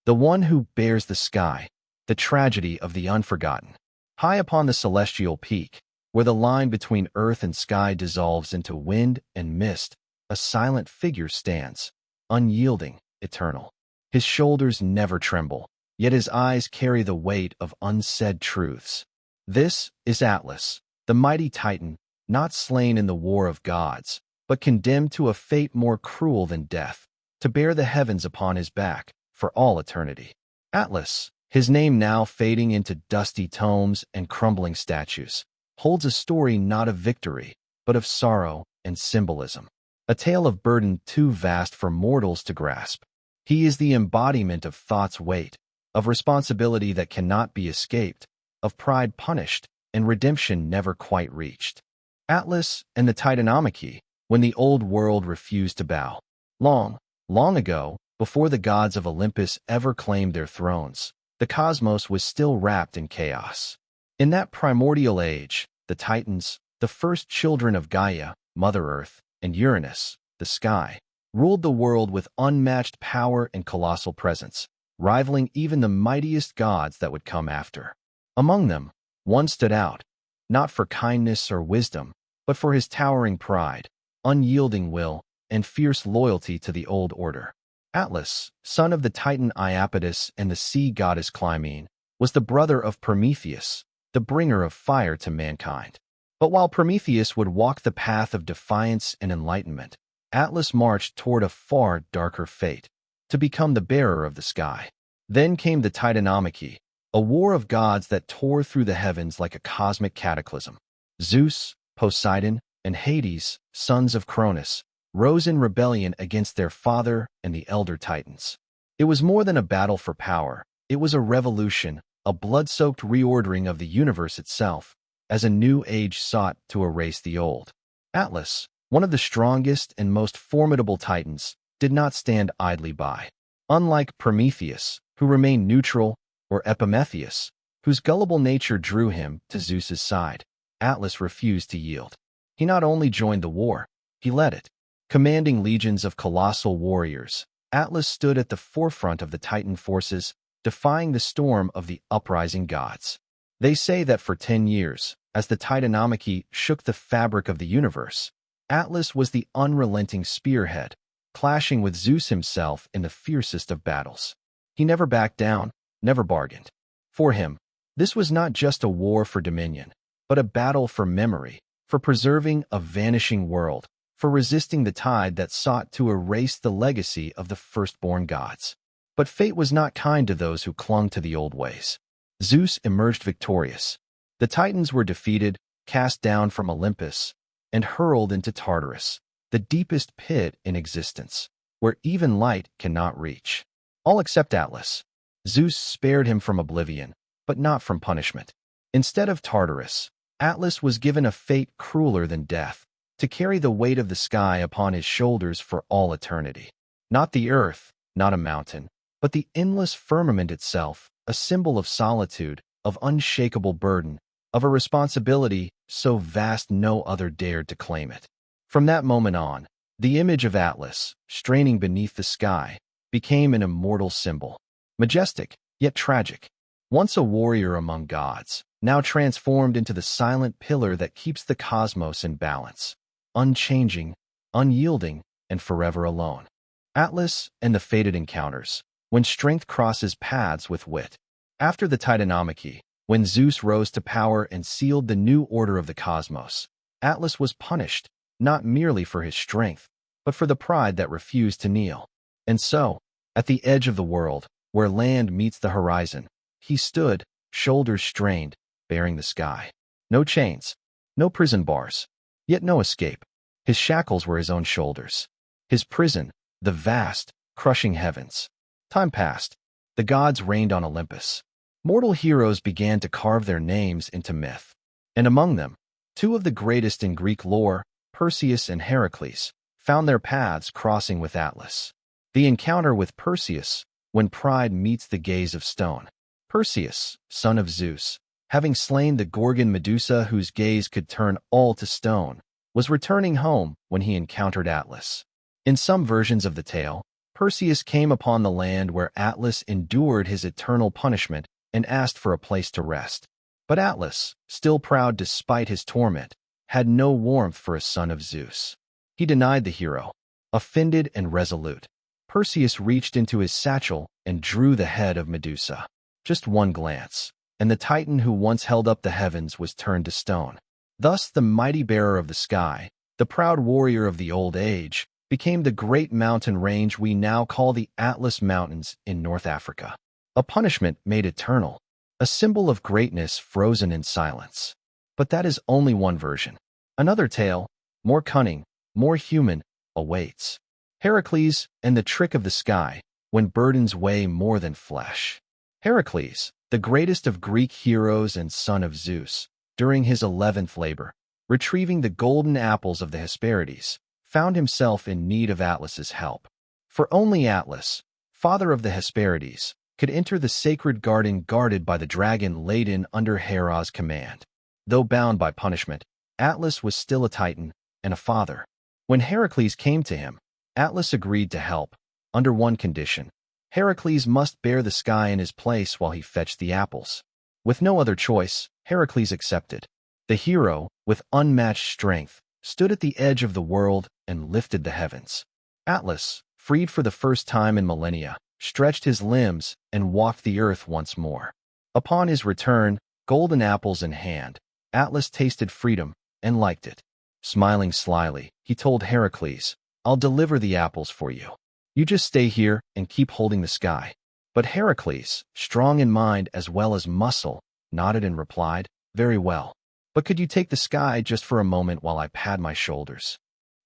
the one who bears the sky, the tragedy of the unforgotten. High upon the celestial peak, where the line between earth and sky dissolves into wind and mist, a silent figure stands, unyielding, eternal. His shoulders never tremble, yet his eyes carry the weight of unsaid truths. This is Atlas, the mighty Titan, not slain in the war of gods, but condemned to a fate more cruel than death, to bear the heavens upon his back for all eternity. Atlas, his name now fading into dusty tomes and crumbling statues, holds a story not of victory, but of sorrow and symbolism. A tale of burden too vast for mortals to grasp. He is the embodiment of thought's weight, of responsibility that cannot be escaped, of pride punished and redemption never quite reached. Atlas and the Titanomachy, when the old world refused to bow. Long, long ago, before the gods of Olympus ever claimed their thrones, the cosmos was still wrapped in chaos. In that primordial age, the Titans, the first children of Gaia, Mother Earth, and Uranus, the sky, ruled the world with unmatched power and colossal presence, rivaling even the mightiest gods that would come after. Among them, one stood out, not for kindness or wisdom, but for his towering pride, unyielding will, and fierce loyalty to the old order. Atlas, son of the Titan Iapetus and the sea goddess Clymene, was the brother of Prometheus, the bringer of fire to mankind. But while Prometheus would walk the path of defiance and enlightenment, Atlas marched toward a far darker fate, to become the bearer of the sky. Then came the Titanomachy, a war of gods that tore through the heavens like a cosmic cataclysm. Zeus, Poseidon, and Hades, sons of Cronus, rose in rebellion against their father and the elder Titans. It was more than a battle for power. It was a revolution, a blood-soaked reordering of the universe itself, as a new age sought to erase the old. Atlas, one of the strongest and most formidable Titans, did not stand idly by. Unlike Prometheus, who remained neutral, or Epimetheus, whose gullible nature drew him to Zeus's side, Atlas refused to yield. He not only joined the war, he led it. Commanding legions of colossal warriors, Atlas stood at the forefront of the Titan forces, defying the storm of the uprising gods. They say that for 10 years, as the Titanomachy shook the fabric of the universe, Atlas was the unrelenting spearhead, clashing with Zeus himself in the fiercest of battles. He never backed down, never bargained. For him, this was not just a war for dominion, but a battle for memory, for preserving a vanishing world, for resisting the tide that sought to erase the legacy of the firstborn gods. But fate was not kind to those who clung to the old ways. Zeus emerged victorious. The Titans were defeated, cast down from Olympus, and hurled into Tartarus, the deepest pit in existence, where even light cannot reach. All except Atlas. Zeus spared him from oblivion, but not from punishment. Instead of Tartarus, Atlas was given a fate crueler than death, to carry the weight of the sky upon his shoulders for all eternity. Not the earth, not a mountain, but the endless firmament itself, a symbol of solitude, of unshakable burden, of a responsibility so vast no other dared to claim it. From that moment on, the image of Atlas, straining beneath the sky, became an immortal symbol. Majestic, yet tragic. Once a warrior among gods, now transformed into the silent pillar that keeps the cosmos in balance. Unchanging, unyielding, and forever alone. Atlas and the fated encounters, when strength crosses paths with wit. After the Titanomachy, when Zeus rose to power and sealed the new order of the cosmos, Atlas was punished, not merely for his strength, but for the pride that refused to kneel. And so, at the edge of the world, where land meets the horizon, he stood, shoulders strained, bearing the sky. No chains, no prison bars, yet no escape. His shackles were his own shoulders. His prison, the vast, crushing heavens. Time passed. The gods reigned on Olympus. Mortal heroes began to carve their names into myth. And among them, two of the greatest in Greek lore, Perseus and Heracles, found their paths crossing with Atlas. The encounter with Perseus, when pride meets the gaze of stone. Perseus, son of Zeus, having slain the Gorgon Medusa whose gaze could turn all to stone, was returning home when he encountered Atlas. In some versions of the tale, Perseus came upon the land where Atlas endured his eternal punishment and asked for a place to rest. But Atlas, still proud despite his torment, had no warmth for a son of Zeus. He denied the hero, offended and resolute. Perseus reached into his satchel and drew the head of Medusa. Just one glance, and the Titan who once held up the heavens was turned to stone. Thus the mighty bearer of the sky, the proud warrior of the old age, became the great mountain range we now call the Atlas Mountains in North Africa. A punishment made eternal, a symbol of greatness frozen in silence. But that is only one version. Another tale, more cunning, more human, awaits. Heracles and the trick of the sky, when burdens weigh more than flesh. Heracles, the greatest of Greek heroes and son of Zeus, during his 11th labor, retrieving the golden apples of the Hesperides, found himself in need of Atlas's help. For only Atlas, father of the Hesperides, could enter the sacred garden guarded by the dragon laden under Hera's command. Though bound by punishment, Atlas was still a Titan and a father. When Heracles came to him, Atlas agreed to help, under one condition. Heracles must bear the sky in his place while he fetched the apples. With no other choice, Heracles accepted. The hero, with unmatched strength, stood at the edge of the world and lifted the heavens. Atlas, freed for the first time in millennia, stretched his limbs and walked the earth once more. Upon his return, golden apples in hand, Atlas tasted freedom and liked it. Smiling slyly, he told Heracles, "I'll deliver the apples for you. You just stay here and keep holding the sky." But Heracles, strong in mind as well as muscle, nodded and replied, "Very well. But could you take the sky just for a moment while I pad my shoulders?"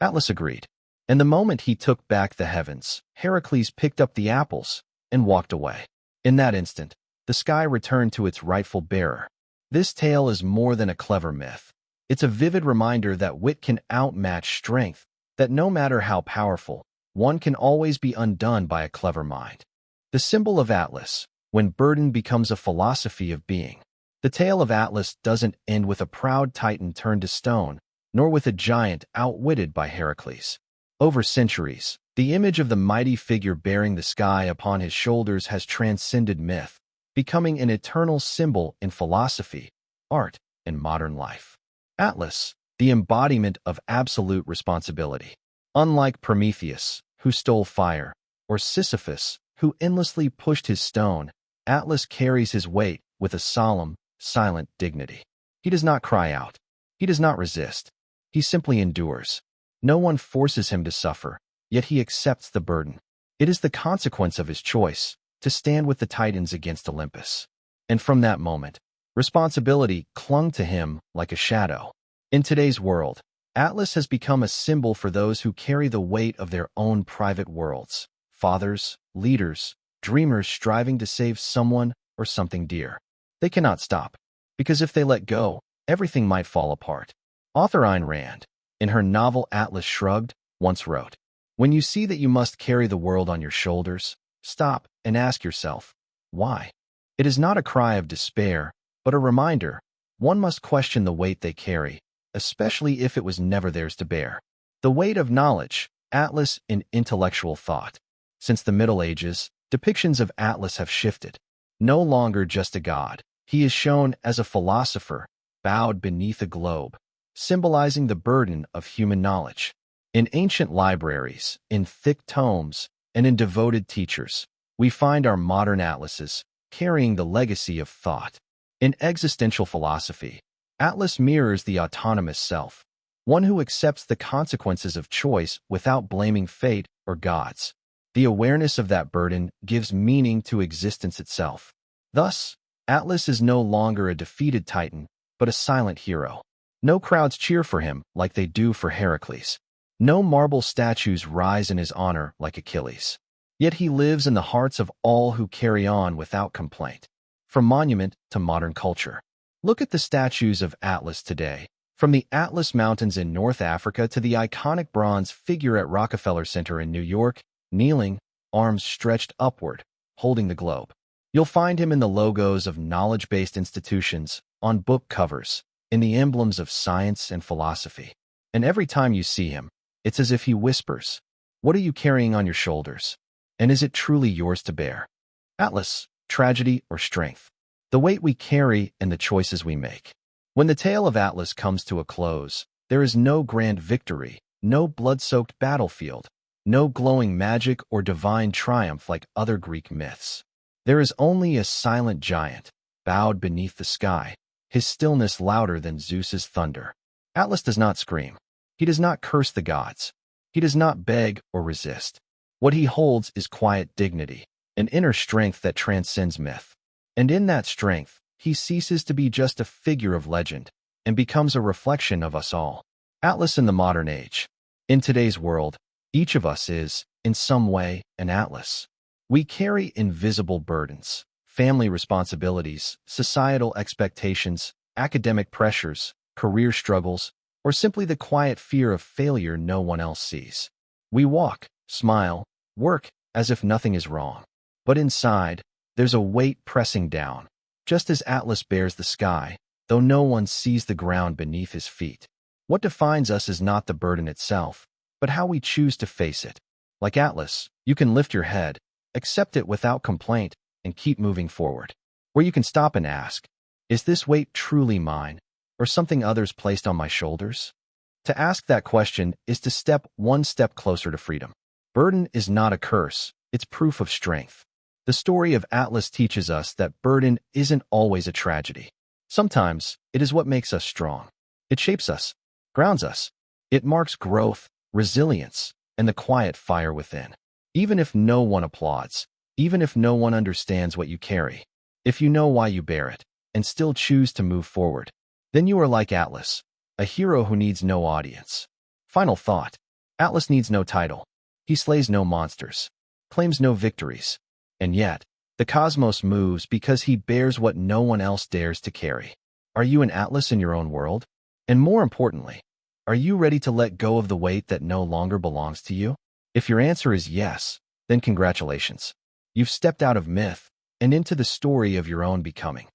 Atlas agreed. And the moment he took back the heavens, Heracles picked up the apples and walked away. In that instant, the sky returned to its rightful bearer. This tale is more than a clever myth. It's a vivid reminder that wit can outmatch strength, that no matter how powerful, one can always be undone by a clever mind. The symbol of Atlas, when burden becomes a philosophy of being. The tale of Atlas doesn't end with a proud Titan turned to stone, nor with a giant outwitted by Heracles. Over centuries, the image of the mighty figure bearing the sky upon his shoulders has transcended myth, becoming an eternal symbol in philosophy, art, and modern life. Atlas, the embodiment of absolute responsibility. Unlike Prometheus, who stole fire, or Sisyphus, who endlessly pushed his stone, Atlas carries his weight with a solemn, silent dignity. He does not cry out. He does not resist. He simply endures. No one forces him to suffer, yet he accepts the burden. It is the consequence of his choice to stand with the Titans against Olympus. And from that moment, responsibility clung to him like a shadow. In today's world, Atlas has become a symbol for those who carry the weight of their own private worlds. Fathers, leaders, dreamers striving to save someone or something dear. They cannot stop, because if they let go, everything might fall apart. Author Ayn Rand, in her novel Atlas Shrugged, once wrote, "When you see that you must carry the world on your shoulders, stop and ask yourself, why?" It is not a cry of despair, but a reminder. One must question the weight they carry, especially if it was never theirs to bear. The weight of knowledge, Atlas in intellectual thought. Since the Middle Ages, depictions of Atlas have shifted. No longer just a god, he is shown as a philosopher, bowed beneath a globe, symbolizing the burden of human knowledge. In ancient libraries, in thick tomes, and in devoted teachers, we find our modern atlases, carrying the legacy of thought. In existential philosophy, Atlas mirrors the autonomous self, one who accepts the consequences of choice without blaming fate or gods. The awareness of that burden gives meaning to existence itself. Thus, Atlas is no longer a defeated Titan, but a silent hero. No crowds cheer for him like they do for Heracles. No marble statues rise in his honor like Achilles. Yet he lives in the hearts of all who carry on without complaint. From monument to modern culture. Look at the statues of Atlas today. From the Atlas Mountains in North Africa to the iconic bronze figure at Rockefeller Center in New York, kneeling, arms stretched upward, holding the globe. You'll find him in the logos of knowledge-based institutions, on book covers, in the emblems of science and philosophy. And every time you see him, it's as if he whispers, "What are you carrying on your shoulders?" And is it truly yours to bear? Atlas, tragedy or strength? The weight we carry and the choices we make. When the tale of Atlas comes to a close, there is no grand victory, no blood-soaked battlefield, no glowing magic or divine triumph like other Greek myths. There is only a silent giant, bowed beneath the sky, his stillness louder than Zeus's thunder. Atlas does not scream. He does not curse the gods. He does not beg or resist. What he holds is quiet dignity, an inner strength that transcends myth. And in that strength, he ceases to be just a figure of legend and becomes a reflection of us all. Atlas in the modern age. In today's world, each of us is, in some way, an Atlas. We carry invisible burdens, family responsibilities, societal expectations, academic pressures, career struggles, or simply the quiet fear of failure no one else sees. We walk, smile, work as if nothing is wrong. But inside, there's a weight pressing down, just as Atlas bears the sky, though no one sees the ground beneath his feet. What defines us is not the burden itself, but how we choose to face it. Like Atlas, you can lift your head, accept it without complaint, and keep moving forward. Or you can stop and ask, is this weight truly mine, or something others placed on my shoulders? To ask that question is to step one step closer to freedom. Burden is not a curse, it's proof of strength. The story of Atlas teaches us that burden isn't always a tragedy. Sometimes, it is what makes us strong. It shapes us, grounds us. It marks growth, resilience, and the quiet fire within. Even if no one applauds, even if no one understands what you carry, if you know why you bear it, and still choose to move forward, then you are like Atlas, a hero who needs no audience. Final thought. Atlas needs no title. He slays no monsters, claims no victories. And yet, the cosmos moves because he bears what no one else dares to carry. Are you an Atlas in your own world? And more importantly, are you ready to let go of the weight that no longer belongs to you? If your answer is yes, then congratulations. You've stepped out of myth and into the story of your own becoming.